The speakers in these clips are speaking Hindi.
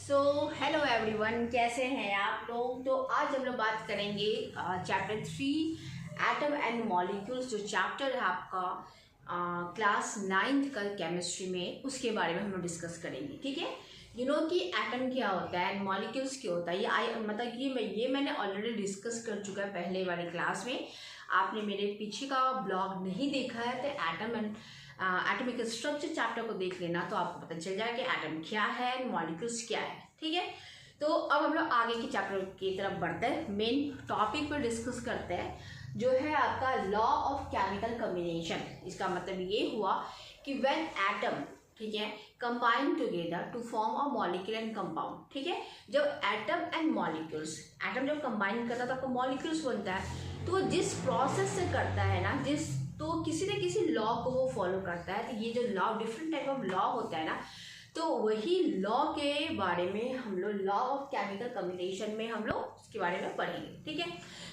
सो हेलो एवरीवन, कैसे हैं आप लोग। तो आज हम लोग बात करेंगे चैप्टर 3 एटम एंड मॉलिक्यूल्स, जो चैप्टर है आपका क्लास 9th का केमिस्ट्री में, उसके बारे में हम लोग डिस्कस करेंगे। ठीक है, कि एटम क्या होता है एंड मॉलिक्यूल्स क्या होता है, ये मैंने ऑलरेडी डिस्कस कर चुका है पहले वाली क्लास में। आपने मेरे पीछे का ब्लॉग नहीं देखा है तो एटॉमिक स्ट्रक्चर चैप्टर को देख लेना, तो आपको पता चल जाएगा कि एटम क्या है, मॉलिक्यूल्स क्या है। ठीक है, तो अब हम लोग आगे के चैप्टर की तरफ बढ़ते हैं, मेन टॉपिक पर डिस्कस करते हैं, जो है आपका लॉ ऑफ केमिकल कॉम्बिनेशन। इसका मतलब ये हुआ कि व्हेन एटम, ठीक है, combine together to form a molecule and compound. ठीक है, जब एटम एंड मॉलिक्यूल्स, एटम जब कंबाइन करता है तो आपको मॉलिक्यूल्स बनता है। तो जिस प्रोसेस से करता है ना, तो किसी न किसी लॉ को वो फॉलो करता है। तो ये जो law, different type of law होता है ना, तो वही लॉ के बारे में हम लोग लॉ ऑफ केमिकल कॉम्बिनेशन में हम लोग उसके बारे में पढ़ेंगे। ठीक है,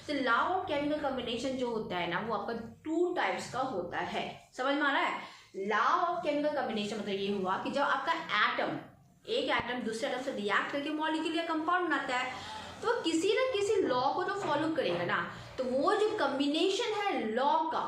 तो लॉ ऑफ केमिकल कॉम्बिनेशन जो होता है ना, वो आपका 2 टाइप्स का होता है। समझ में आ रहा है? लॉ ऑफ केमिकल कॉम्बिनेशन मतलब ये हुआ कि जब आपका एटम, एक एटम दूसरे एटम से रिएक्ट करके मॉलिक्यूल या कंपाउंड बनाता है, तो किसी न किसी लॉ को तो फॉलो करेगा ना। तो वो जो कॉम्बिनेशन है लॉ का,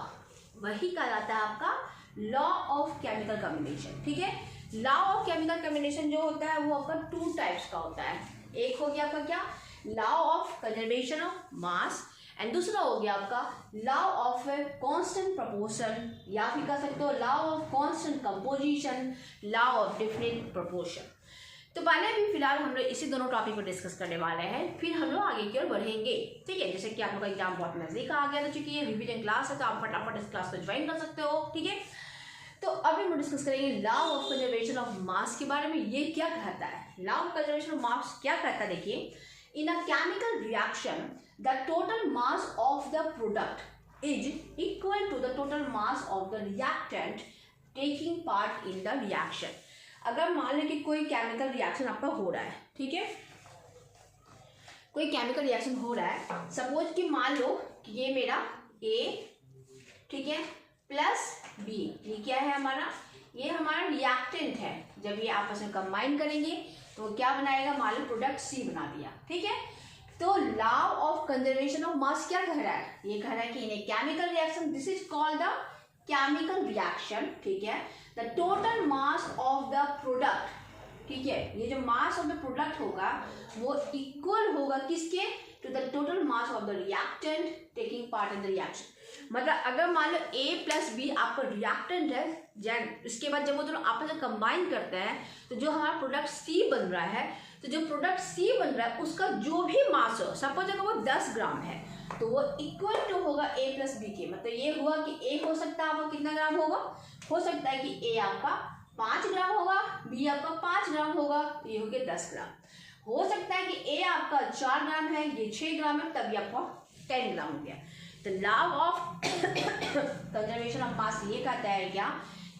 वही कहलाता है आपका लॉ ऑफ केमिकल कॉम्बिनेशन। ठीक है, लॉ ऑफ केमिकल कॉम्बिनेशन जो होता है वो आपका 2 टाइप्स का होता है। एक हो गया आपका क्या, law of conservation of mass, and दूसरा हो गया आपका लॉ ऑफ कांस्टेंट प्रोपोर्शन, या फिर कह सकते हो law of constant composition, law of different proportion. तो पहले भी फिलहाल हम लोग इसी दोनों टॉपिक को डिस्कस करने वाले हैं, फिर हम लोग आगे की ओर बढ़ेंगे। ठीक है, जैसे कि आप लोग का एग्जाम बहुत नजदीक आ गया, तो चूंकि ये रिवीजन क्लास है तो आप फटाफट इस क्लास को ज्वाइन कर सकते हो। ठीक है, तो अभी हम डिस्कस करेंगे law of conservation of mass के बारे में। ये क्या कहता है, law of conservation of mass क्या कहता है? देखिए, in a chemical reaction the total mass of the product is equal to the total mass of the reactant taking part in the reaction. अगर मान लें कि कोई केमिकल रिएक्शन आपका हो रहा है, ठीक है, कोई केमिकल रिएक्शन हो रहा है, सपोज कि मान लो कि ये मेरा ए, ठीक है, प्लस बी, ये क्या है हमारा, ये हमारा रिएक्टेंट है। जब ये आपस में कंबाइन करेंगे तो वो क्या बनाएगा, मान लो प्रोडक्ट सी बना दिया। ठीक है, तो law of conservation of mass क्या कह रहा है, ये कह रहा है कि in a chemical reaction this is called the chemical reaction. ठीक है, the total mass of the product, ठीक है, ये जो मास ऑफ द प्रोडक्ट होगा वो इक्वल होगा किसके, to the total mass of the reactant taking part in the reaction. मतलब अगर मान लो ए प्लस बी आपका रिएक्टेंट है, जब इसके बाद जब वो दोनों आपस में कंबाइन करते हैं तो जो हमारा प्रोडक्ट सी बन रहा है, तो जो प्रोडक्ट सी बन रहा है उसका जो भी मास हो, सपोज अगर वो 10 ग्राम है, तो वो इक्वल टू होगा ए प्लस बी के। मतलब ये हुआ कि ए हो सकता है आपका कितना ग्राम होगा, हो सकता है कि ए आपका 5 ग्राम होगा, बी आपका 5 ग्राम होगा, तो ये हो गया 10 ग्राम। हो सकता है कि ए आपका 4 ग्राम है, ये 6 ग्राम है, तभी आपका 10 ग्राम हो गया। तो लॉ ऑफ कंजर्वेशन ऑफ मास ये कहता है क्या,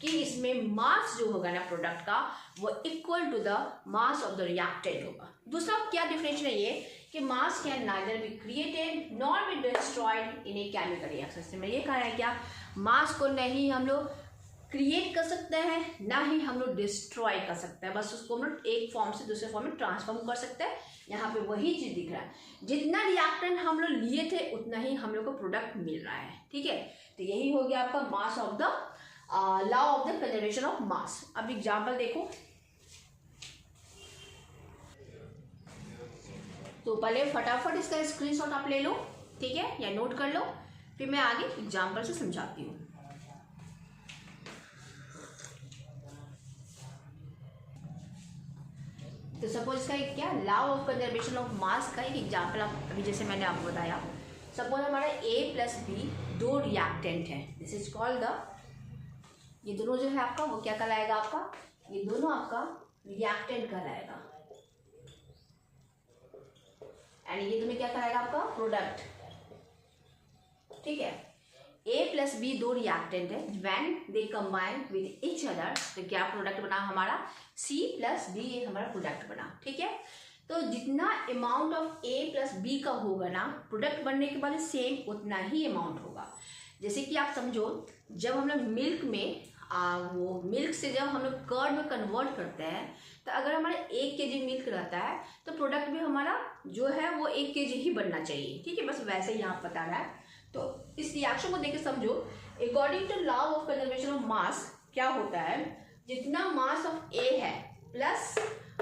कि इसमें मास जो होगा ना प्रोडक्ट का, वो equal to the mass of the reactant होगा। दूसरा क्या डिफरेंशिएशन है ये, कि mass can neither be created nor be destroyed in a chemical reaction. में ये कहा है क्या, मास को नहीं हम लोग क्रिएट कर सकते हैं, ना ही हम लोग डिस्ट्रॉय कर सकते हैं, बस उसको हम लोग एक फॉर्म से दूसरे फॉर्म में ट्रांसफॉर्म कर सकते हैं। यहाँ पे वही चीज दिख रहा है, जितना रिएक्टेंट हम लोग लिए थे उतना ही हम लोग को प्रोडक्ट मिल रहा है। ठीक है, तो यही हो गया आपका mass of the law of the conservation of मास। अब एग्जाम्पल देखो, तो पहले फटाफट इसका स्क्रीनशॉट आप ले लो, ठीक है, या नोट कर लो, फिर मैं आगे एग्जाम्पल से समझाती हूँ। तो सपोज इसका एक क्या, लॉ ऑफ कंजर्वेशन ऑफ मास का एक एग्जाम्पल आप अभी जैसे मैंने आपको बताया, सपोज हमारा ए प्लस बी 2 रिएक्टेंट है, दिस इज कॉल्ड द, ये दोनों जो है आपका वो क्या कहलाएगा, आपका ये दोनों आपका रिएक्टेंट कहलाएगा, एंड ये दोनों क्या कहलाएगा आपका प्रोडक्ट। ठीक है, ए प्लस बी 2 रिएक्टेंट है, when they combine with each other, तो क्या प्रोडक्ट बना हमारा, सी प्लस डी, ये हमारा प्रोडक्ट बना। ठीक है, तो जितना amount of A plus B का होगा ना प्रोडक्ट बनने के बाद सेम उतना ही अमाउंट होगा। जैसे कि आप समझो, जब हम लोग मिल्क में वो मिल्क से जब हम लोग कर्ड में कन्वर्ट करते हैं, तो अगर हमारा 1 kg मिल्क रहता है तो प्रोडक्ट भी हमारा जो है वो 1 kg ही बनना चाहिए। ठीक है, बस वैसे ही यहाँ बता रहा है। तो इस रिएक्शन को देख के समझो, according to law of conservation of mass क्या होता है, जितना मास ऑफ ए है प्लस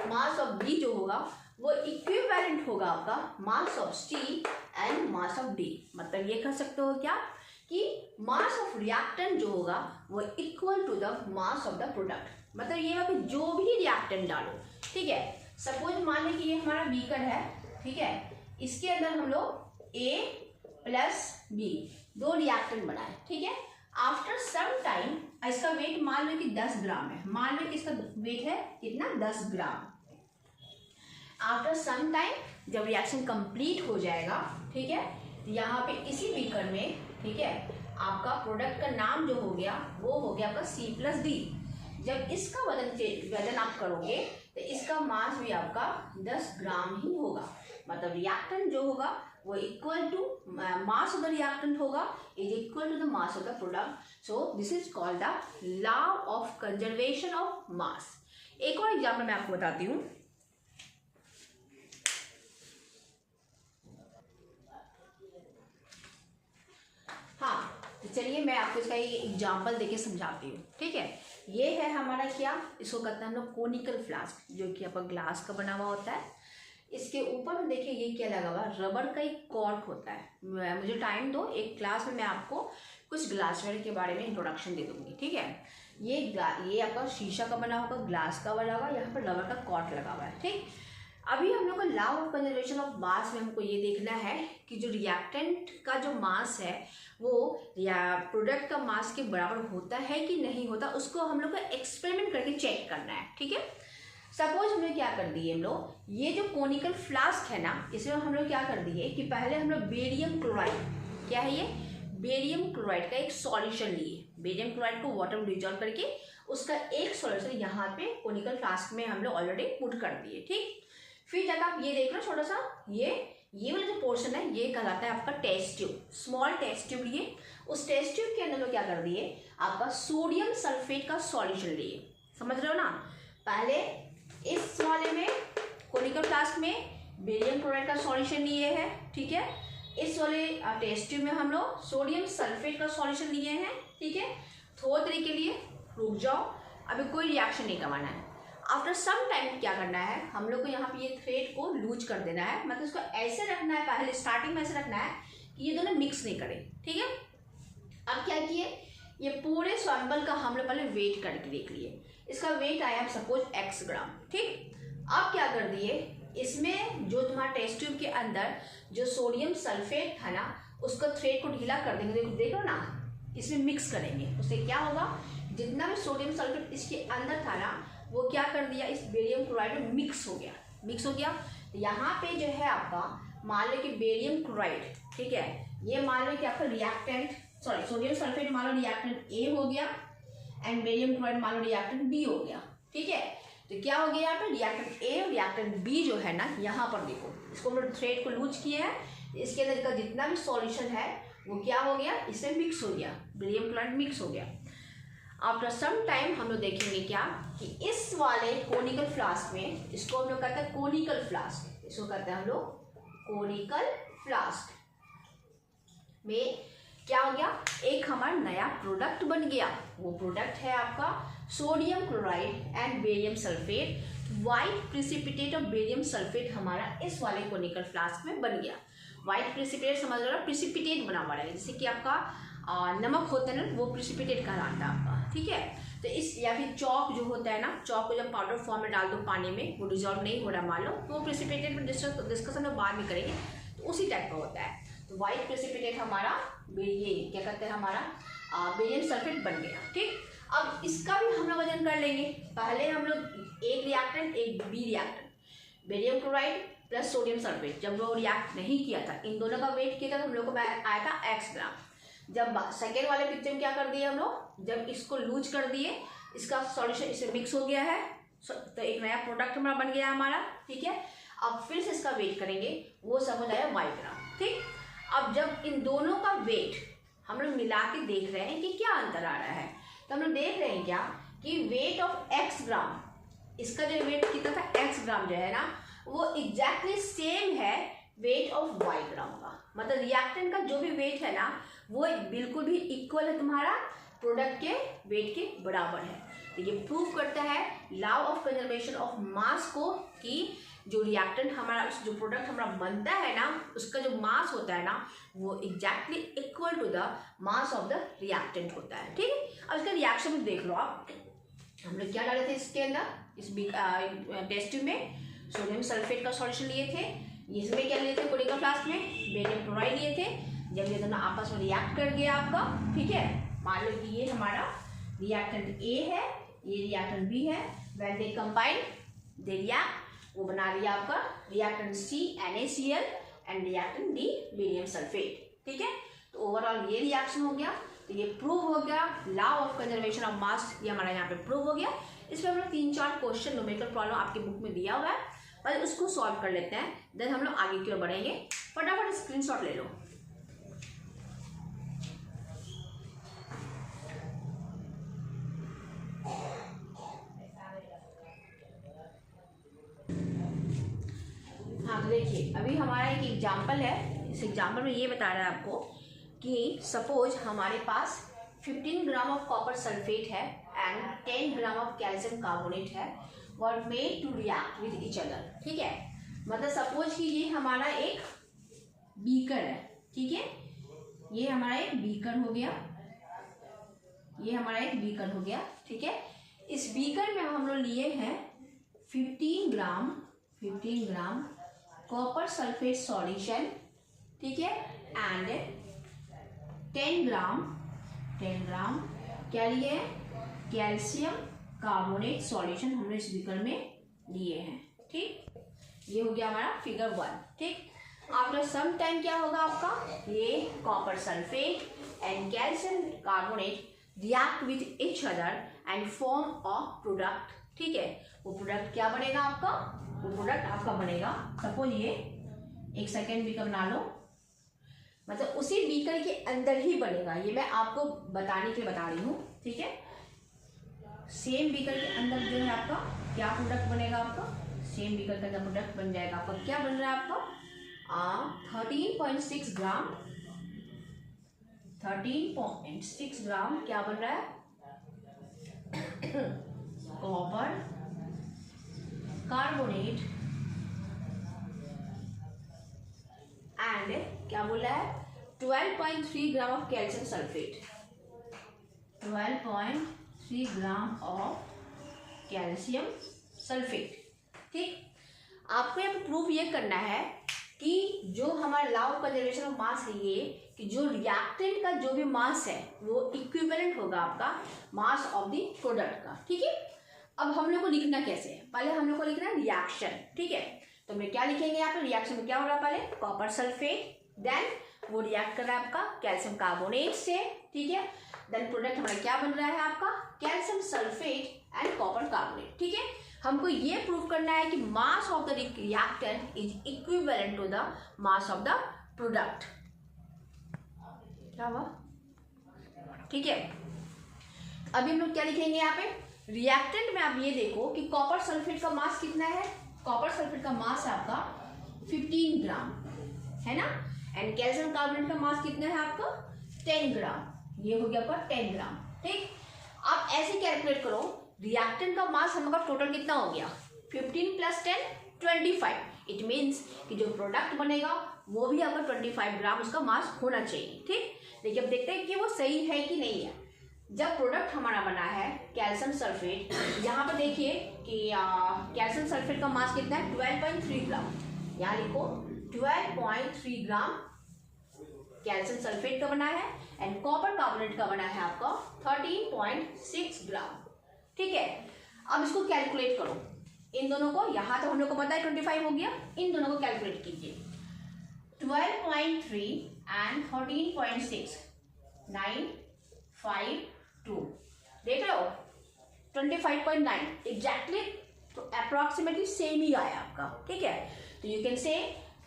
मास ऑफ बी जो होगा वो इक्विवेलेंट होगा आपका mass of C and mass of D. मतलब ये कह सकते हो क्या कि मास ऑफ रिएक्टेंट जो होगा वो equal to the mass of the product. मतलब ये है कि जो भी रिएक्टेंट डालो, ठीक है, सपोज मान लें कि ये हमारा बीकर है, ठीक है, इसके अंदर हम लोग ए प्लस बी 2 रिएक्टेंट बनाए, ठीक है। आफ्टर सम टाइम इसका वेट मान लो कि 10 ग्राम है, मान लो कि इसका वेट है कितना, 10 ग्राम। आफ्टर सम टाइम जब रिएक्शन कंप्लीट हो जाएगा, ठीक है, यहाँ पे इसी बीकर में, ठीक है, आपका प्रोडक्ट का नाम जो हो गया वो हो गया आपका C+D। जब इसका वजन आप करोगे तो इसका मास भी आपका 10 ग्राम ही होगा। मतलब रिएक्टेंट जो होगा वो equal to mass of the reactant होगा is equal to the mass of the product. So this is called the law of conservation of mass. एक और एग्जाम्पल मैं आपको बताती हूँ। हाँ, तो चलिए मैं आपको इसका एक एग्जाम्पल देके समझाती हूँ। ठीक है, ये है हमारा क्या, इसको कहते हैं हम लोग कोनिकल फ्लास्क, जो कि आपका ग्लास का बना हुआ होता है। इसके ऊपर में देखिए ये क्या लगा हुआ, रबर का एक कॉर्क होता है। मुझे टाइम दो, एक क्लास में मैं आपको कुछ ग्लासवेयर के बारे में इंट्रोडक्शन दे दूंगी। ठीक है, ये आपका शीशा का बना होगा, ग्लास का बना होगा, यहाँ पर रबर का कॉर्क लगा हुआ है। ठीक, अभी हम लोग का लॉ ऑफ कंजर्वेशन ऑफ मास में हमको ये देखना है कि जो रिएक्टेंट का जो मास है वो या प्रोडक्ट का मास के बराबर होता है कि नहीं होता, उसको हम लोग को एक्सपेरिमेंट करके चेक करना है। ठीक है, सपोज हमने क्या कर दिए, हम लोग ये जो कोनिकल फ्लास्क है ना, इसमें हम लोग क्या कर दिए कि पहले हम लोग बेरियम क्लोराइड, क्या है ये, बेरियम क्लोराइड का एक सॉल्यूशन लिए। बेरियम क्लोराइड को वाटर में डिजॉल्व करके उसका एक सॉल्यूशन यहाँ पे कोनिकल फ्लास्क में हम लोग ऑलरेडी पुट कर दिए। ठीक, फिर जब आप ये देख लो छोटा सा, ये वाला जो पोर्शन है ये कहलाता है आपका test tube, small test tube लिए। उस टेस्ट ट्यूब के अंदर लोग क्या कर दिए, आपका सोडियम सल्फेट का सॉल्यूशन लिए। समझ रहे हो ना, पहले इस वाले में कोनिकल फ्लास्क में बेरियम क्लोराइड का सॉल्यूशन लिए है। ठीक है, इस वाले टेस्ट ट्यूब में हम लोग सोडियम सल्फेट का सॉल्यूशन लिए हैं। ठीक है, थोड़ी देर के लिए रुक जाओ, अभी कोई रिएक्शन नहीं करवाना है। आफ्टर सम टाइम क्या करना है, हम लोग को यहाँ पे ये थ्रेड को लूज कर देना है, मतलब इसको ऐसे रखना है, पहले स्टार्टिंग में ऐसे रखना है कि ये दोनों मिक्स नहीं करें। ठीक है, अब क्या किए, ये पूरे सैंपल का हम लोग पहले वेट करके देख लिए। इसका वेट आया सपोज x ग्राम। ठीक, अब क्या कर दिए, इसमें जो तुम्हारा टेस्ट ट्यूब के अंदर जो सोडियम सल्फेट था ना, उसका थ्रेड को ढीला कर देंगे। देखो ना, इसमें मिक्स करेंगे, उससे क्या होगा, जितना भी सोडियम सल्फेट इसके अंदर था ना, वो क्या कर दिया, इस बेरियम क्लोराइड में मिक्स हो गया। मिक्स हो गया, यहाँ पे जो है आपका मान लो कि बेरियम क्लोराइड, ठीक है, ये मान लो कि आपका रिएक्टेंट, सॉरी सोडियम सल्फेट मान लो रिएक्टेंट ए हो गया एंड बेरियम क्लोराइड मान लो रिएक्टेंट बी हो गया। ठीक है, तो क्या हो गया यहाँ पे, रिएक्टेंट ए और रिएक्टेंट बी जो है ना, यहाँ पर देखो, इसको हम लोग थ्रेड को लूज किए हैं, इसके अंदर का जितना भी सॉल्यूशन है वो क्या हो गया, इससे मिक्स हो गया, बेरियम क्लोराइड मिक्स हो गया। आफ्टर सम टाइम हम लोग देखेंगे क्या कि इस वाले कोनिकल फ्लास्क में, इसको हम लोग कहते हैं कोनिकल फ्लास्क, इसको कहते हैं हम लोग कोनिकल फ्लास्क में क्या हो गया, एक हमारा नया प्रोडक्ट बन गया। वो प्रोडक्ट है आपका sodium chloride and barium sulphate. White precipitate of barium sulphate हमारा इस वाले कोनिकल फ्लास्क में बन गया। वाइट प्रिसिपिटेट समझ लो, प्रिसिपिटेट बना हुआ है, जैसे कि आपका नमक होता है ना, वो प्रिसिपिटेट कहलाता है आपका। ठीक है, तो इस या फिर चौक जो होता है ना, चौक को जब पाउडर फॉर्म में डाल दो पानी में, वो डिजॉल्व नहीं हो रहा मान लो, तो वो प्रिसिपिटेट में डिस्कस हम लोग बाद में करेंगे, तो उसी टाइप का होता है। तो वाइट प्रेसिपिटेट हमारा ये क्या कहते हैं, हमारा बेरियम सल्फेट बन गया। ठीक, अब इसका भी हम लोग वजन कर लेंगे। पहले हम लोग एक रिएक्टेंट, एक B reactant, barium chloride plus sodium sulphate, जब वो रिएक्ट नहीं किया था, इन दोनों का वेट किया था, तो हम लोग को आया था x ग्राम। जब सेकेंड वाले पिक्चर में क्या कर दिए हम लोग, जब इसको लूज कर दिए, इसका सॉल्यूशन इससे मिक्स हो गया है, तो एक नया प्रोडक्ट हमारा बन गया हमारा। ठीक है, अब फिर से इसका वेट करेंगे, वो समझ आया y ग्राम। ठीक, अब जब इन दोनों का वेट हम लोग मिला के देख रहे हैं कि क्या अंतर आ रहा है, तो हम लोग देख रहे हैं क्या कि वेट ऑफ x ग्राम, इसका जो वेट कितना था x ग्राम जो है ना, वो एग्जैक्टली सेम है वेट ऑफ y ग्राम का। मतलब रिएक्टेंट का जो भी वेट है ना वो बिल्कुल भी इक्वल है तुम्हारा प्रोडक्ट के वेट के बराबर है। तो ये प्रूव करता है लॉ ऑफ कंजर्वेशन ऑफ मास को कि जो रिएक्टेंट हमारा, जो प्रोडक्ट हमारा बनता है ना, उसका जो मास होता है ना वो exactly equal to the mass of the reactant होता है। ठीक है, अब इसका रिएक्शन देख लो आप। हम लोग क्या डाले थे इसके अंदर, इस टेस्ट ट्यूब में सोडियम सल्फेट का सॉल्यूशन लिए थे, इसमें क्या लिए थे कोनिकल फ्लास्क में बेरियम क्लोराइड लिए थे। जब ये दोनों आपस में रिएक्ट कर गया आपका, ठीक है, मान लो कि ये हमारा रिएक्टेंट ए है, ये रिएक्टेंट बी है, when they combine they react, वो बना लिया आपका reactant C NaCl and reactant D barium sulphate. ठीक है, तो ओवरऑल ये रिएक्शन हो गया। तो ये प्रूव हो गया लॉ ऑफ कंजर्वेशन ऑफ मास, ये हमारा यहाँ पे प्रूव हो गया। इसमें हम लोग 3-4 क्वेश्चन न्यूमेरिकल प्रॉब्लम आपके बुक में दिया हुआ है, पर उसको सॉल्व कर लेते हैं, देन हम लोग आगे की ओर बढ़ेंगे। फटाफट स्क्रीनशॉट ले लो। हाँ, देखिए अभी हमारा एक एग्जाम्पल है। इस एग्जाम्पल में ये बता रहा है आपको कि सपोज हमारे पास 15 ग्राम ऑफ कॉपर सल्फेट है and 10 gram of calcium carbonate है, were made to react with each other. ठीक है, मतलब सपोज कि ये हमारा एक बीकर है। ठीक है, ये हमारा एक बीकर हो गया, ये हमारा एक बीकर हो गया। ठीक है, इस बीकर में हम लोग लिए हैं 15 ग्राम कॉपर सल्फेट सॉल्यूशन। ठीक है, एंड 10 ग्राम क्या लिए हैं, कैल्शियम कार्बोनेट सॉल्यूशन हमने इस बीकर में लिए हैं। ठीक, ये हो गया हमारा फिगर 1। ठीक, आफ्टर सम टाइम क्या होगा आपका, ये copper sulphate and calcium carbonate react with each other and form a product. ठीक है, वो प्रोडक्ट क्या बनेगा आपका, वो प्रोडक्ट आपका बनेगा, सपोज ये एक सेकेंड बीकर बना लो, मतलब उसी बीकर के अंदर ही बनेगा। ये मैं आपको बताने के लिए बता रही हूँ। ठीक है, सेम बीकर के अंदर जो है आपका क्या प्रोडक्ट बनेगा, आपका सेम बीकर का प्रोडक्ट बन जाएगा। आपका क्या बन रहा है, आपका 13.6 ग्राम क्या बन रहा है, कॉपर कार्बोनेट एंड क्या बोला है 12.3 ग्राम of calcium sulphate, 12.3 gram of calcium sulphate. ठीक, आपको यहाँ पे प्रूफ ये करना है कि जो हमारा लॉ ऑफ कंजर्वेशन ऑफ मास है ये, कि जो रिएक्टेंट का जो भी मास है वो इक्विवेलेंट होगा आपका मास ऑफ द प्रोडक्ट का। ठीक है, अब हम लोग को लिखना कैसे है, पहले हम लोग को लिखना है रिएक्शन। ठीक है, तो हम क्या लिखेंगे यहाँ पे, रिएक्शन में क्या हो रहा है, पहले कॉपर सल्फेट, देन वो रिएक्ट कर रहा है आपका कैल्शियम कार्बोनेट से। ठीक है, देन प्रोडक्ट हमारा क्या बन रहा है आपका calcium sulphate and copper carbonate. ठीक है, हमको ये प्रूव करना है कि mass of the reactant is equivalent to the mass of the product. क्या हुआ, ठीक है, अभी हम लोग क्या लिखेंगे यहाँ पे, रिएक्टेंट में आप ये देखो कि कॉपर सल्फेट का मास कितना है, कॉपर सल्फेट का मास है आपका 15 ग्राम है ना, एंड कैल्शियम कार्बोनेट का मास कितना है आपका 10 ग्राम, ये हो गया आपका 10 ग्राम। ठीक, आप ऐसे कैलकुलेट करो, रिएक्टेंट का मास हमारा टोटल कितना हो गया 15 + 10 25। इट मीन्स कि जो प्रोडक्ट बनेगा वो भी आपका 25 ग्राम उसका मास होना चाहिए। ठीक, देखिए अब देखते हैं कि वो सही है कि नहीं है। जब प्रोडक्ट हमारा बना है कैल्शियम सल्फेट, यहाँ पर देखिए कि कैल्शियम सल्फेट का मास कितना है 12.3 ग्राम, यहाँ लिखो 12.3 ग्राम कैल्शियम सल्फेट का बना है एंड कॉपर कार्बोनेट का बना है आपका 13.6 ग्राम। ठीक है, अब इसको कैलकुलेट करो, इन दोनों को, यहाँ तो हम लोग को पता है 25 हो गया, इन दोनों को कैलकुलेट कीजिए 12.3 एंड 13.6 952 देख रहे हो 25.9 एग्जैक्टली, तो अप्रोक्सीमेटली सेम ही आया आपका। ठीक है, तो you can say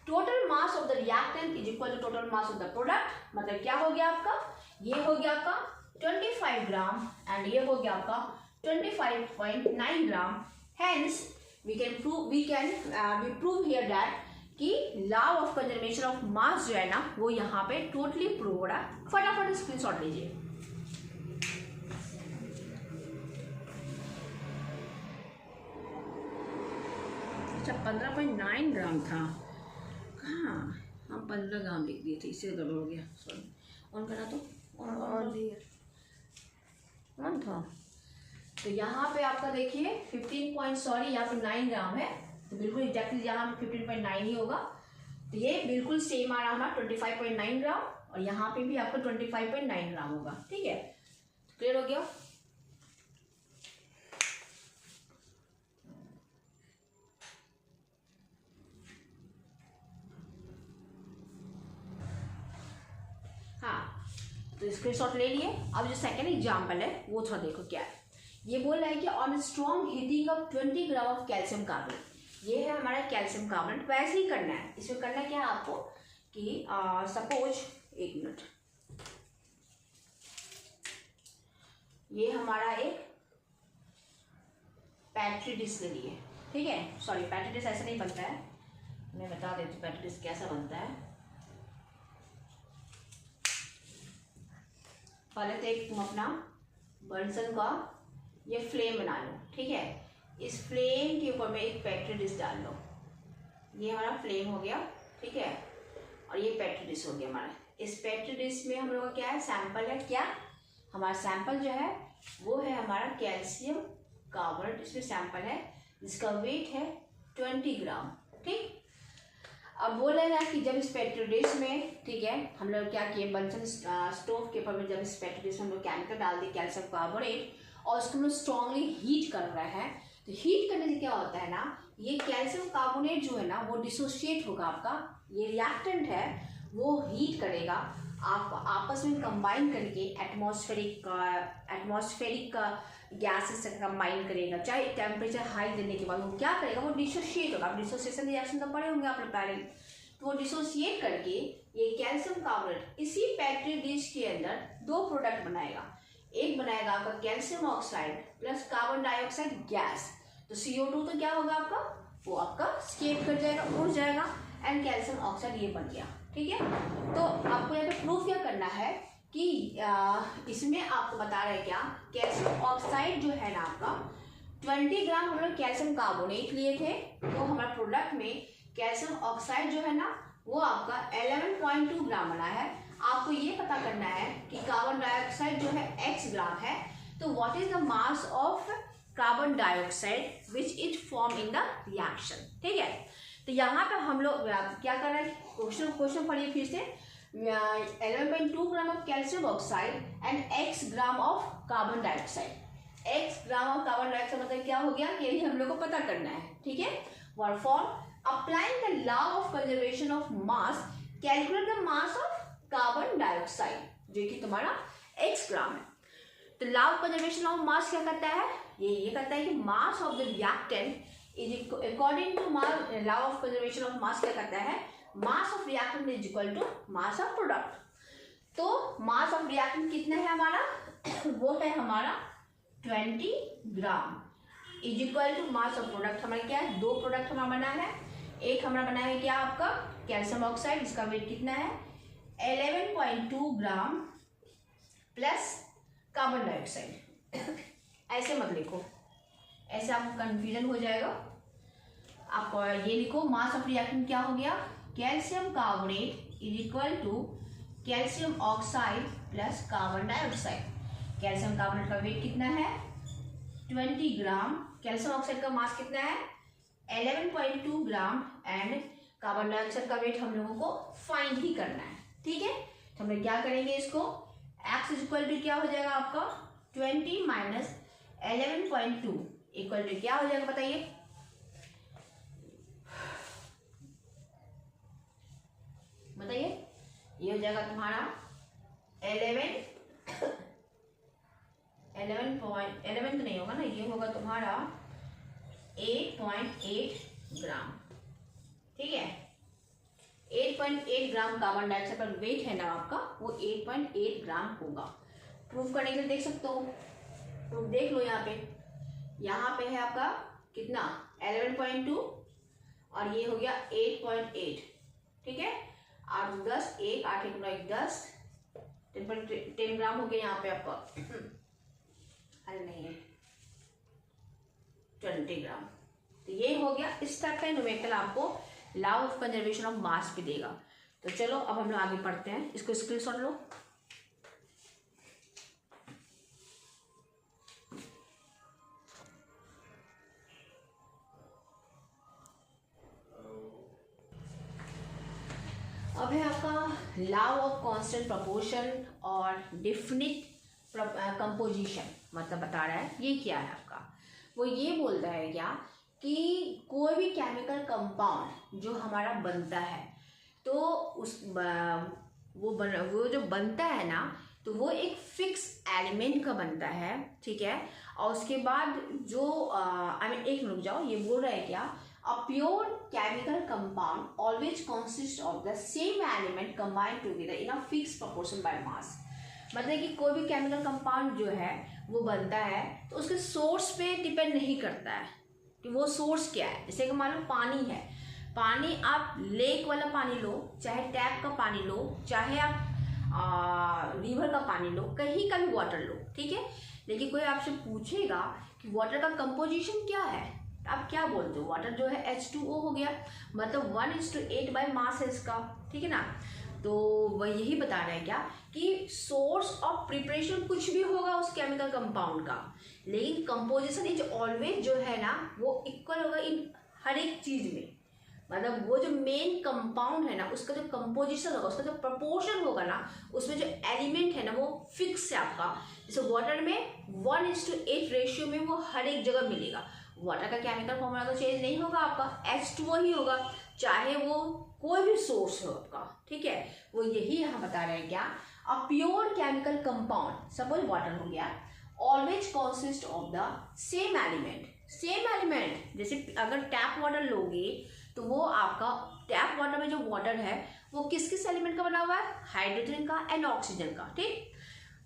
total mass of the reactant is equal to total mass of the product. मतलब क्या हो गया आपका, ये हो गया आपका 25 ग्राम एंड ये हो गया आपका 25.9 gram. Hence we prove here that कि law of conservation of mass जो है ना वो यहाँ पे टोटली प्रूव हो रहा है। फटाफट स्क्रीनशॉट लीजिए। अच्छा 15.9 ग्राम था, हाँ हम 15 ग्राम लिख दिए थे, इससे गड़बड़ हो गया, सॉरी। ऑन करा तो ऑन था। तो यहाँ पे आपका देखिए 9 ग्राम है, तो बिल्कुल एग्जैक्टली यहाँ 15.9 ही होगा। तो ये बिल्कुल सेम आ रहा हमारा 25.9 ग्राम, और यहाँ पे भी आपका 25.9 ग्राम होगा। ठीक है, क्लियर हो गया। हाँ, तो स्क्रीनशॉट ले लिए। अब जो सेकेंड एग्जाम्पल है वो थोड़ा देखो क्या है। ये बोल रहा है कि on strong heating of 20 gram of calcium carbonate, ये है हमारा कैल्शियम कार्बोनेट। वैसे ही करना है, इसमें करना क्या है आपको कि सपोज, एक मिनट, ये हमारा एक पैट्री डिश ले लिए। ठीक है, सॉरी पैट्री डिश ऐसा नहीं बनता है, मैं बता देती हूँ पैट्री डिश कैसा बनता है। पहले तो एक तुम अपना बर्नसन का ये फ्लेम बना लो। ठीक है, इस फ्लेम के ऊपर में एक पैट्री डिश डाल लो। ये हमारा फ्लेम हो गया। ठीक है, और ये पैट्री डिश हो गया हमारा। इस पैट्री डिश में हम लोग का क्या है, सैंपल है। क्या हमारा सैंपल जो है वो है हमारा कैल्शियम कार्बोनेट, इसमें सैंपल है जिसका वेट है 20 ग्राम। ठीक, अब बोलेगा कि जब इस पेट्री डिश में, ठीक है, हम लोग क्या किए, बर्नसन स्टोव के ऊपर में जब इस पेट्री डिश में हम लोग केमिकल डाल दिए कैल्शियम कार्बोनेट, और उसको हम लोग स्ट्रांगली हीट कर रहे हैं। तो हीट करने से क्या होता है ना, ये कैल्शियम कार्बोनेट जो है ना वो डिसोशिएट होगा। आपका ये रिएक्टेंट है वो हीट करेगा, आप आपस में कंबाइन करके एटमॉस्फेरिक गैसेस से कंबाइन करेगा। चाहे टेम्परेचर हाई देने के बाद वो क्या करेगा, वो डिसोशिएट होगा। आप डिसोसिएशन रिएक्शन तो पढ़े होंगे आप लोग पहले। तो वो डिसोशिएट करके ये कैल्शियम कार्बोनेट इसी पैट्री डिश के अंदर दो प्रोडक्ट बनाएगा। एक बनाएगा आपका calcium oxide plus carbon dioxide gas. तो CO2 तो क्या होगा आपका, वो आपका स्केप कर जाएगा, उड़ जाएगा, एंड कैल्शियम ऑक्साइड ये बन गया। ठीक है, तो आपको यहाँ पे प्रूफ क्या करना है कि इसमें आपको बता रहे क्या, कैल्शियम ऑक्साइड जो है ना आपका 20 ग्राम हम लोग कैल्शियम कार्बोनेट लिए थे, तो हमारे प्रोडक्ट में कैल्शियम ऑक्साइड जो है ना वो आपका 11.2 ग्राम बना है। आपको ये पता करना है कि कार्बन डाइऑक्साइड जो है x ग्राम है, तो what is the mass of carbon dioxide which it form in the reaction. ठीक है, तो यहाँ पे हम लोग क्या कर रहे हैं, क्वेश्चन पढ़िए फिर से। 11.2 ग्राम of calcium oxide and x gram of carbon dioxide. x gram of carbon dioxide मतलब क्या हो गया, ये हम लोग को पता करना है। ठीक है, for applying the law of conservation of mass, calculate the mass of carbon dioxide जो कि तुम्हारा x ग्राम है। तो law of conservation of mass क्या करता है, ये कहता है कि mass of the reactant is according to law of conservation of mass क्या करता है, mass of reactant is equal to mass of product. तो मास ऑफ रिएक्टेंट कितना है हमारा वो है हमारा 20 gram is equal to mass of product. हमारा क्या है, दो प्रोडक्ट हमारा बना है। एक हमारा बना है क्या आपका कैल्शियम ऑक्साइड, जिसका वेट कितना है 11.2 ग्राम प्लस कार्बन डाइऑक्साइड। ऐसे मत लिखो, ऐसे आपको कंफ्यूजन हो जाएगा। आप ये लिखो, मास ऑफ रिएक्टेंट क्या हो गया, calcium carbonate is equal to calcium oxide plus carbon dioxide. Calcium carbonate का वेट कितना है 20 ग्राम, कैल्शियम ऑक्साइड का मास कितना है 11.2 ग्राम, एंड कार्बन डाइऑक्साइड का वेट हम लोगों को फाइंड ही करना है। ठीक है, तो हम लोग क्या करेंगे, इसको x इज इक्वल टू क्या हो जाएगा आपका 20 माइनस 11.2 इक्वल टू क्या हो जाएगा बताइए, ये हो जाएगा तुम्हारा 11 तो नहीं होगा ना, ये होगा तुम्हारा 8.8 ग्राम। ठीक है, 8.8 ग्राम कार्बन डाइऑक्साइड का वेट है ना आपका, वो 8.8 ग्राम होगा। प्रूफ करने के लिए देख सकते हो, प्रूफ देख लो। यहाँ पे है आपका कितना 11.2 और ये हो गया 8.8, ठीक है। 8 10 1 8 1 9 10 10 ग्राम हो गया यहाँ पे आपका अरे नहीं है 20 ग्राम। तो ये हो गया। इस टाइप का न्यूमेरिकल आपको लॉ ऑफ कंजर्वेशन ऑफ मास पे देगा। तो चलो अब हम लोग आगे पढ़ते हैं, इसको स्क्रीनशॉट लो। अब है आपका लॉ ऑफ कांस्टेंट प्रोपोर्शन और डिफिनिट कंपोजिशन, मतलब बता रहा है ये क्या है आपका। वो ये बोलता है क्या कि कोई भी केमिकल कंपाउंड जो हमारा बनता है तो वो जो बनता है ना, तो वो एक फिक्स एलिमेंट का बनता है, ठीक है। और उसके बाद जो एक मिनट रुक जाओ, ये बोल रहा है क्या, a pure chemical compound always consists of the same element combined together in a fixed proportion by mass। मतलब कि कोई भी केमिकल कंपाउंड जो है वो बनता है तो उसके सोर्स पे डिपेंड नहीं करता है कि वो सोर्स क्या है। जैसे कि मान लो पानी है, पानी आप लेक वाला पानी लो, चाहे टैप का पानी लो, चाहे आप रिवर का पानी लो, कहीं का भी वाटर लो, ठीक है। लेकिन कोई आपसे पूछेगा कि वाटर का कंपोजिशन क्या है, आप क्या बोलते हो? वाटर जो है H2O हो गया, मतलब 1:8 बाई मास है इसका, ठीक है ना। तो वह यही बता रहा है क्या कि सोर्स ऑफ प्रिपरेशन कुछ भी होगा उस केमिकल कंपाउंड का, लेकिन कंपोजिशन इज ऑलवेज जो है ना वो इक्वल होगा इन हर एक चीज में। मतलब वो जो मेन कंपाउंड है ना उसका जो कंपोजिशन होगा, उसका जो प्रपोर्शन होगा ना, उसमें जो एलिमेंट है ना वो फिक्स है आपका। जैसे वाटर में 1:8 रेशियो में वो हर एक जगह मिलेगा। वाटर का केमिकल फॉर्मूला तो चेंज नहीं होगा आपका, H2O ही होगा, चाहे वो कोई भी सोर्स हो आपका, ठीक है। वो यही यहाँ बता रहे हैं क्या, a pure chemical compound, suppose water हो गया, always consist of the same element. Same element, जैसे अगर टैप वाटर लोगे तो वो आपका टैप वाटर में जो वाटर है वो किस किस एलिमेंट का बना हुआ है, हाइड्रोजन का एंड ऑक्सीजन का, ठीक।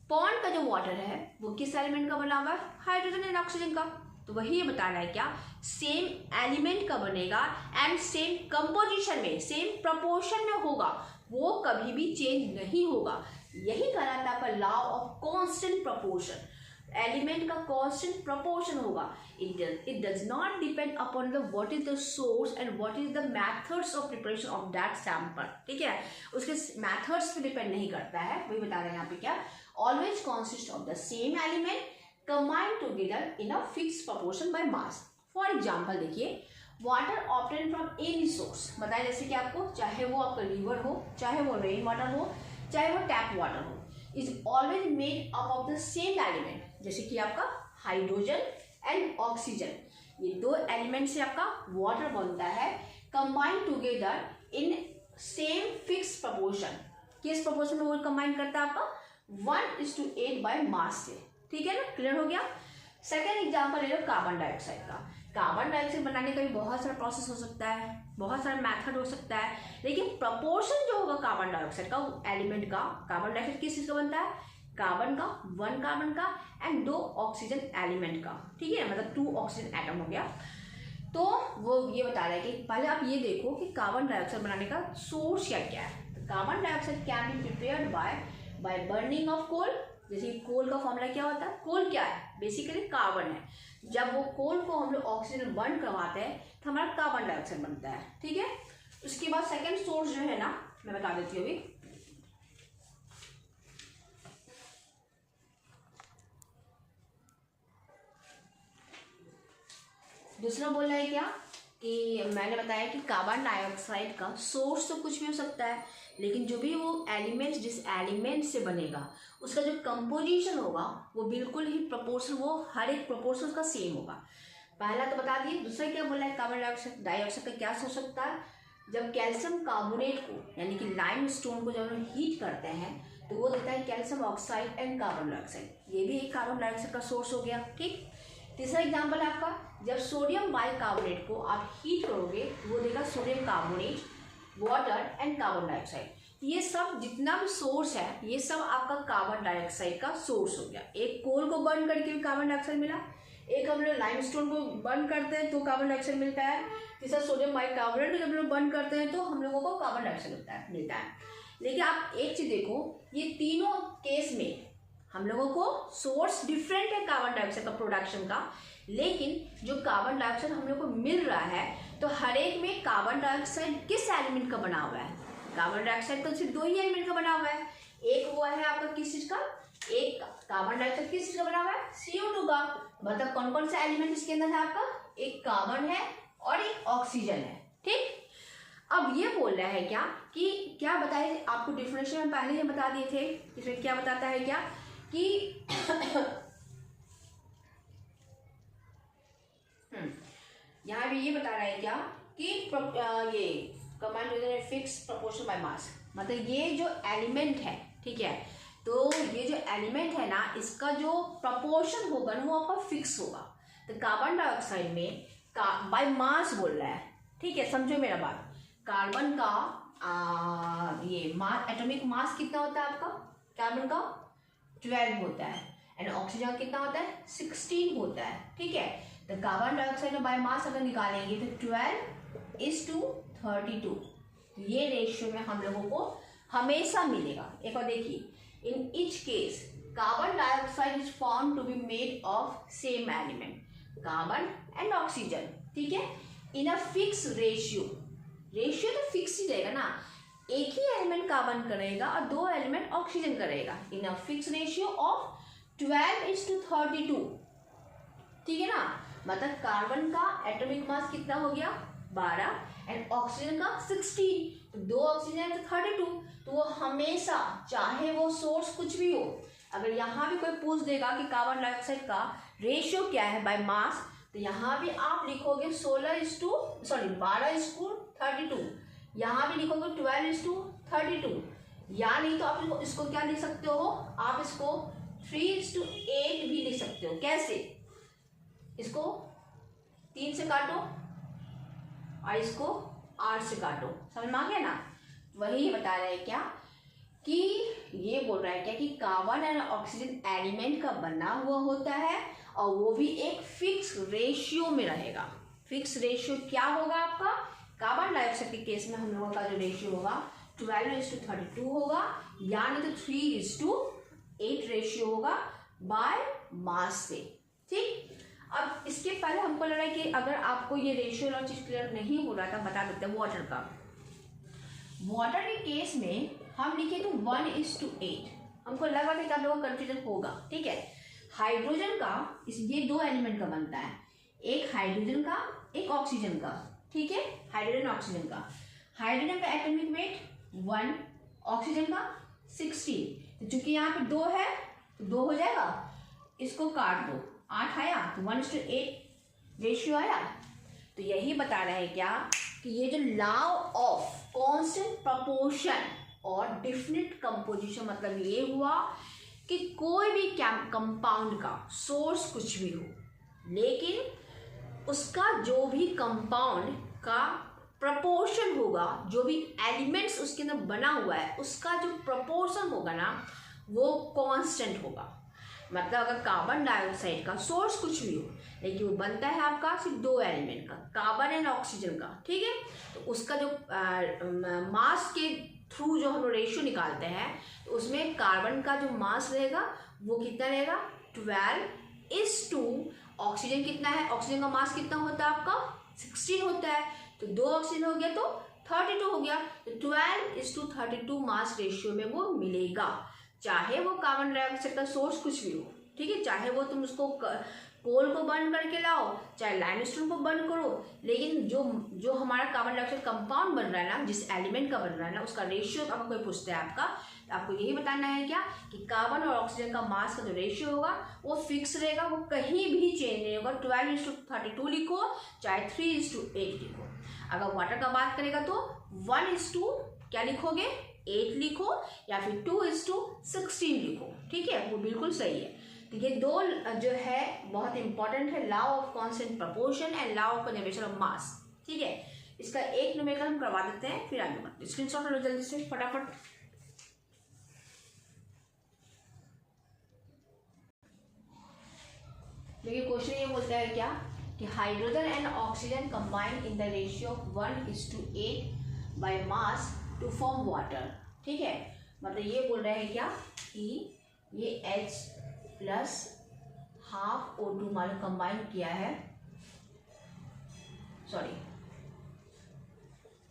पॉन्ड का जो वाटर है वो किस एलिमेंट का बना हुआ है, हाइड्रोजन एंड ऑक्सीजन का। तो वही ये बता रहा है क्या, सेम एलिमेंट का बनेगा एंड सेम कंपोजिशन में, सेम प्रपोर्शन में होगा, वो कभी भी चेंज नहीं होगा। यही कहलाता है आपका law of constant proportion. Element का कांस्टेंट प्रोपोर्शन होगा। It does not depend upon the what is the source and what is the methods of preparation of that sample, ठीक है। उसके मेथड्स पे डिपेंड नहीं करता है, वही बता रहे हैं यहाँ पे क्या, always consist of the same element combined together in a fixed proportion by mass। For example देखिए, water obtained from any source, बताया जैसे कि आपको, चाहे वो आपका रिवर हो, चाहे वो रेन वाटर हो, चाहे वो टैप वाटर हो, is always made up of the same element, जैसे कि आपका हाइड्रोजन एंड ऑक्सीजन, ये दो एलिमेंट से आपका वाटर बनता है, combined together in same fixed proportion। किस प्रोपोर्शन में वो कंबाइन करता है आपका, 1:8 बाय मास से, ठीक है ना, क्लियर हो गया। सेकेंड एग्जाम्पल ले लो कार्बन डाइऑक्साइड का। कार्बन डाइऑक्साइड बनाने का भी बहुत सारा प्रोसेस हो सकता है, बहुत सारा मेथड हो सकता है, लेकिन प्रपोर्शन जो होगा कार्बन डाइऑक्साइड का एलिमेंट का, कार्बन डाइऑक्साइड किस चीज का बनता है, कार्बन का, 1 कार्बन का एंड 2 ऑक्सीजन एलिमेंट का, ठीक है, मतलब 2 ऑक्सीजन एटम हो गया। तो वो ये बता रहा है कि पहले आप ये देखो कि कार्बन डाइऑक्साइड बनाने का सोर्स क्या क्या है। Carbon dioxide can be prepared by burning of coal. जैसे कोल का फॉर्मूला क्या होता है, कोल क्या है, बेसिकली कार्बन है। जब वो कोल को हम लोग ऑक्सीजन बर्न करवाते हैं तो हमारा कार्बन डाइऑक्साइड बनता है, ठीक है। उसके बाद सेकेंड सोर्स जो है ना, मैं बता देती हूँ अभी, दूसरा बोल रहा है क्या कि मैंने बताया कि कार्बन डाइऑक्साइड का सोर्स तो कुछ भी हो सकता है, लेकिन जो भी वो एलिमेंट, जिस एलिमेंट से बनेगा उसका जो कंपोजिशन होगा वो बिल्कुल ही प्रोपोर्शन, वो हर एक प्रोपोर्शन उसका सेम होगा। पहला तो बता दिए। दूसरा क्या बोला है, कार्बन डाइऑक्साइड का क्या हो सकता है, जब कैल्शियम कार्बोनेट को यानी कि लाइम स्टोन को जब हम हीट करते हैं तो वो देता है calcium oxide and carbon dioxide, ये भी एक कार्बन डाइऑक्साइड का सोर्स हो गया, ठीक। तीसरा एग्जाम्पल है आपका, जब सोडियम बाइकार्बोनेट को आप हीट करोगे वो देगा sodium carbonate, water and carbon dioxide. ये सब जितना भी सोर्स है ये सब आपका कार्बन डाइऑक्साइड का सोर्स हो गया। एक कोल को बर्न करके भी कार्बन डाइऑक्साइड मिला, एक हम लोग लाइमस्टोन को बर्न करते हैं तो कार्बन डाइऑक्साइड मिलता है, तीसरा सोडियम बाइकार्बोनेट को जब हम लोग बर्न करते हैं तो हम लोगों को कार्बन डाइऑक्साइड मिलता है। लेकिन आप एक चीज देखो, ये तीनों केस में हम लोगों को सोर्स डिफरेंट है कार्बन डाइऑक्साइड का प्रोडक्शन का, लेकिन जो कार्बन डाइऑक्साइड हम लोग को मिल रहा है तो हर एक में कार्बन डाइऑक्साइड किस एलिमेंट का बना हुआ है? कार्बन डाइऑक्साइड तो सिर्फ 2 ही एलिमेंट का बना हुआ है। एक हुआ है आपका किस चीज का, एक कार्बन डाइऑक्साइड किस चीज का बना हुआ है? CO2 का। मतलब कौन कौन सा एलिमेंट इसके अंदर है आपका? एक कार्बन है और एक ऑक्सीजन है। ठीक, अब ये बोल रहा है क्या कि क्या बताए आपको डिफिनेशन में पहले ही बता दिए थे। इसमें क्या बताता है क्या कि यहाँ भी ये बता रहा है क्या कि ये command fix proportion by mass, मतलब ये जो एलिमेंट है, ठीक है, तो ये जो एलिमेंट है ना इसका जो प्रपोर्शन होगा ना वो आपका फिक्स होगा। तो कार्बन डाइऑक्साइड में बाय मास बोल रहा है, ठीक है, समझो मेरा बात। कार्बन का ये मास, एटॉमिक मास कितना होता है आपका? कार्बन का 12 होता है एंड ऑक्सीजन का कितना होता है? 16 होता है। ठीक है, तो कार्बन डाइऑक्साइड में बाय मास अगर निकालेंगे तो 12:32, तो ये रेशियो में हम लोगों को हमेशा मिलेगा। एक और देखिए, in each case carbon dioxide is found to be made of same element carbon and oxygen, ठीक है, in a fix ratio. Ratio तो फिक्स ही रहेगा ना, एक ही एलिमेंट कार्बन करेगा और 2 एलिमेंट ऑक्सीजन करेगा, इन अ फिक्स रेशियो ऑफ 12:32, ठीक है ना। मतलब कार्बन का एटॉमिक मास कितना हो गया? 12 एंड ऑक्सीजन का 16, तो 2 ऑक्सीजन तो 32, तो वो हमेशा चाहे वो सोर्स कुछ भी हो, अगर यहाँ भी कोई पूछ देगा कि कार्बन डाइऑक्साइड का रेशियो क्या है बाय मास, तो यहाँ भी आप लिखोगे 12:32, यहाँ भी लिखोगे 12:32, या नहीं तो आप इसको क्या लिख सकते हो? आप इसको 3:8 भी लिख सकते हो। कैसे? इसको 3 से काटो और इसको 8 से काटो, समझ में आ गया ना। वही बता रहे हैं क्या कि ये बोल रहा है क्या कि कार्बन एंड ऑक्सीजन एलिमेंट का बना हुआ होता है और वो भी एक फिक्स रेशियो में रहेगा। फिक्स रेशियो क्या होगा आपका? कार्बन डाइऑक्साइड के केस में हम लोगों का जो रेशियो होगा 12:32 होगा, यानी तो 3:8 रेशियो होगा बाय मास से। ठीक, अब इसके पहले हमको लग रहा है कि अगर आपको ये रेशियो और चीज क्लियर नहीं हो रहा था, बता देते हैं वाटर का। वाटर के केस में हम लिखे तो 1:8, हमको लगा था कि आप लोगों का कंफ्यूजन होगा। ठीक है, हाइड्रोजन का ये 2 एलिमेंट का बनता है, एक हाइड्रोजन का एक ऑक्सीजन का। ठीक है, हाइड्रोजन ऑक्सीजन का, हाइड्रोजन का एटॉमिक वेट 1, ऑक्सीजन का 16, तो चूंकि यहाँ पे 2 है तो 2 हो जाएगा, इसको काट दो, 8 आया तो 1:8 रेशियो आया। तो यही बता रहे हैं क्या कि ये जो लॉ ऑफ कांस्टेंट प्रोपोर्शन और डिफिनिट कंपोजिशन, मतलब ये हुआ कि कोई भी कंपाउंड का सोर्स कुछ भी हो, लेकिन उसका जो भी कंपाउंड का प्रपोर्शन होगा, जो भी एलिमेंट्स उसके अंदर बना हुआ है उसका जो प्रपोर्शन होगा ना वो कांस्टेंट होगा। मतलब अगर कार्बन डाइऑक्साइड का सोर्स कुछ भी हो लेकिन वो बनता है आपका सिर्फ 2 एलिमेंट का, कार्बन एंड ऑक्सीजन का। ठीक है, तो उसका जो मास के थ्रू जो हम रेशियो निकालते हैं तो उसमें कार्बन का जो मास रहेगा वो कितना रहेगा? 12:2। ऑक्सीजन कितना है? ऑक्सीजन का मास कितना होता है आपका? 16 होता है, तो 2 ऑक्सीजन हो गया तो 32 हो गया, तो 12:32 मास रेशियो में वो मिलेगा, चाहे वो कार्बन डाइऑक्साइड का सोर्स कुछ भी हो। ठीक है, चाहे वो तुम उसको कोल को बर्न करके लाओ, चाहे लाइमस्टोन को बर्न करो, लेकिन जो हमारा कार्बन डाइऑक्साइड कंपाउंड बन रहा है ना, जिस एलिमेंट का बन रहा है ना, उसका रेशियो अगर कोई पूछता है आपका, तो आपको यही बताना है क्या कि कार्बन और ऑक्सीजन का मास का जो रेशियो होगा वो फिक्स रहेगा, वो कहीं भी चेंज नहीं होगा। 12:32 लिखो, चाहे 3:8 लिखो। अगर वाटर का बात करेगा तो 1:, क्या लिखोगे? 8 लिखो, या फिर 2:16 लिखो। ठीक है, वो बिल्कुल सही है। तो ये 2 जो है बहुत इंपॉर्टेंट है, law of constant proportion and law of conservation of मास। ठीक है, इसका एक न्यूमेरिकल हम करवा देते हैं, फिर आगे बढ़ते हैं। स्क्रीनशॉट लो जल्दी से फटाफट। देखिए क्वेश्चन ये बोलता है क्या कि hydrogen and oxygen combine in the ratio of 1:8 by mass to form water. ठीक है, मतलब ये बोल रहे हैं क्या कि ये H प्लस हाफ O2 मान कंबाइन किया है, सॉरी,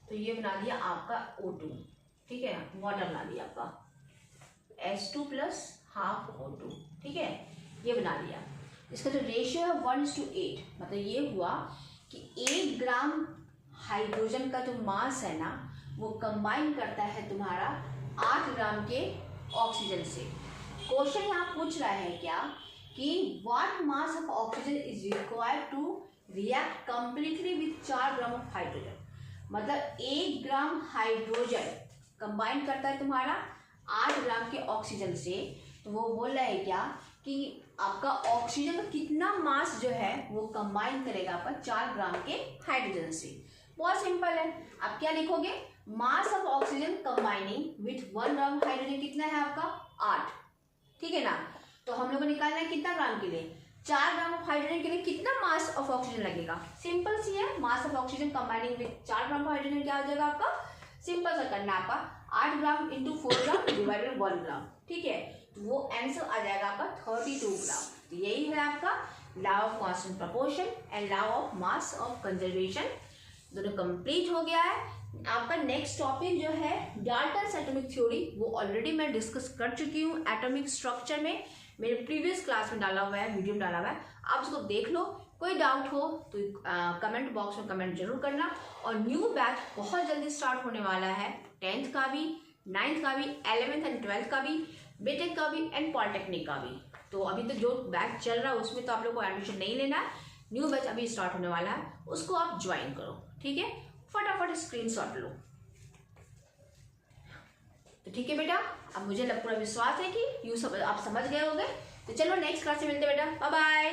तो ये बना दिया आपका O2, ठीक है, वाटर बना दिया आपका H2 प्लस हाफ O2, ठीक है, ये बना दिया। इसका जो रेशियो है 1:8, मतलब ये हुआ कि 1 ग्राम हाइड्रोजन का जो मास है ना वो कंबाइन करता है तुम्हारा 8 ग्राम के ऑक्सीजन से। क्वेश्चन यहाँ पूछ रहा है क्या कि what mass of oxygen is required to react completely with 4 gram of hydrogen. मतलब 1 ग्राम हाइड्रोजन कंबाइन करता है तुम्हारा 8 ग्राम के ऑक्सीजन से, तो वो बोल रहा है क्या कि आपका ऑक्सीजन का कितना मास जो है वो कंबाइन करेगा आपका 4 ग्राम के हाइड्रोजन से। बहुत सिंपल है, आप क्या लिखोगे, मास of oxygen combining with 1 gram hydrogen कितना है आपका 8, ठीक है ना। तो हम लोग को निकालना है कितना ग्राम के लिए, 4 ग्राम ऑफ हाइड्रोजन के लिए कितना मास ऑफ ऑक्सीजन लगेगा। सिंपल सी है, mass of oxygen combining with 4 gram hydrogen क्या हो जाएगा आपका, सिंपल सा करना आपका 8 ग्राम इंटू 4 ग्राम डिवाइडेड 1 ग्राम, ठीक है, तो वो आंसर आ जाएगा आपका 32 ग्राम। तो यही है आपका law of constant proportion and law of mass of conservation, दोनों कंप्लीट हो गया है। आपका नेक्स्ट टॉपिक जो है डाल्टन्स एटॉमिक थ्योरी, वो ऑलरेडी मैं डिस्कस कर चुकी हूँ एटॉमिक स्ट्रक्चर में, मेरे प्रीवियस क्लास में डाला हुआ है, वीडियो में डाला हुआ है, आप उसको देख लो। कोई डाउट हो तो कमेंट बॉक्स में कमेंट जरूर करना। और न्यू बैच बहुत जल्दी स्टार्ट होने वाला है, 10th का भी, 9th का भी, 11th एंड 12th का भी, बीटेक का भी एंड पॉलिटेक्निक का भी। तो अभी तो जो बैच चल रहा है उसमें तो आप लोग को एडमिशन नहीं लेना है, न्यू बैच अभी स्टार्ट होने वाला है, उसको आप ज्वाइन करो, ठीक है, फटाफट स्क्रीनशॉट लो। तो ठीक है बेटा, अब मुझे पूरा विश्वास है कि आप समझ गए होंगे। तो चलो नेक्स्ट क्लास में मिलते हैं बेटा, बाय बाय।